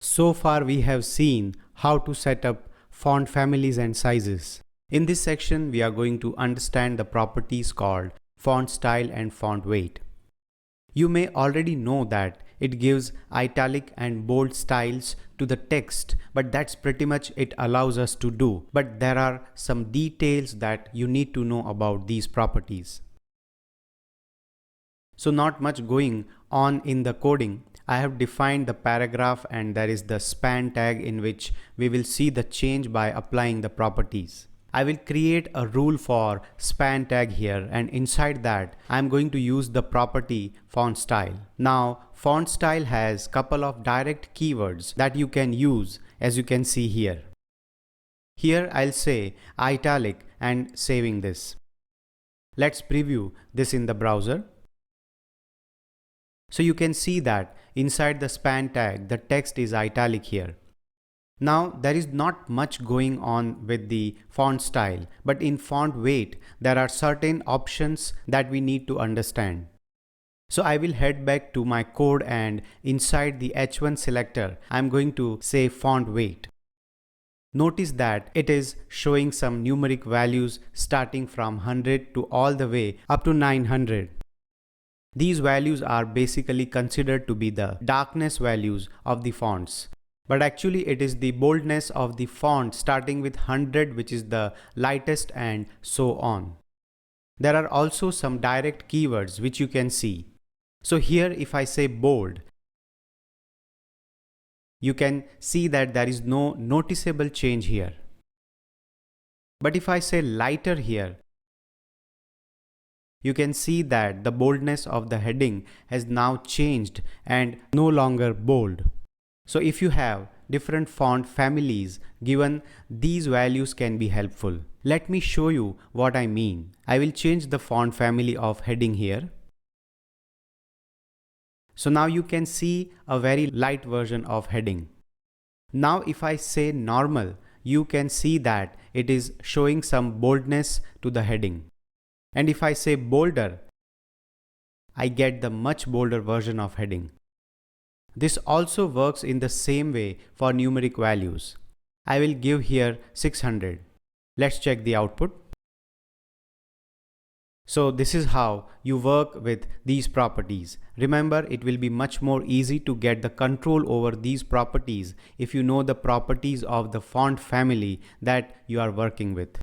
So far we have seen how to set up font families and sizes. In this section we are going to understand the properties called font style and font weight. You may already know that it gives italic and bold styles to the text, but that's pretty much it allows us to do. But there are some details that you need to know about these properties. So not much going on in the coding. I have defined the paragraph and there is the span tag in which we will see the change by applying the properties. I will create a rule for span tag here, and inside that I'm going to use the property font style. Now font style has couple of direct keywords that you can use, as you can see here. Here I'll say italic and saving this. Let's preview this in the browser. So you can see that inside the span tag the text is italic here. Now there is not much going on with the font style, but in font weight there are certain options that we need to understand. So I will head back to my code and inside the H1 selector I'm going to say font weight. Notice that it is showing some numeric values starting from 100 to all the way up to 900. These values are basically considered to be the darkness values of the fonts. But actually it is the boldness of the font starting with 100, which is the lightest, and so on. There are also some direct keywords which you can see. So here if I say bold, you can see that there is no noticeable change here. But if I say lighter here, you can see that the boldness of the heading has now changed and no longer bold. So if you have different font families given, these values can be helpful. Let me show you what I mean. I will change the font family of heading here. So now you can see a very light version of heading. Now if I say normal, you can see that it is showing some boldness to the heading. And if I say bolder, I get the much bolder version of heading. This also works in the same way for numeric values. I will give here 600. Let's check the output. So this is how you work with these properties. Remember, it will be much more easy to get the control over these properties if you know the properties of the font family that you are working with.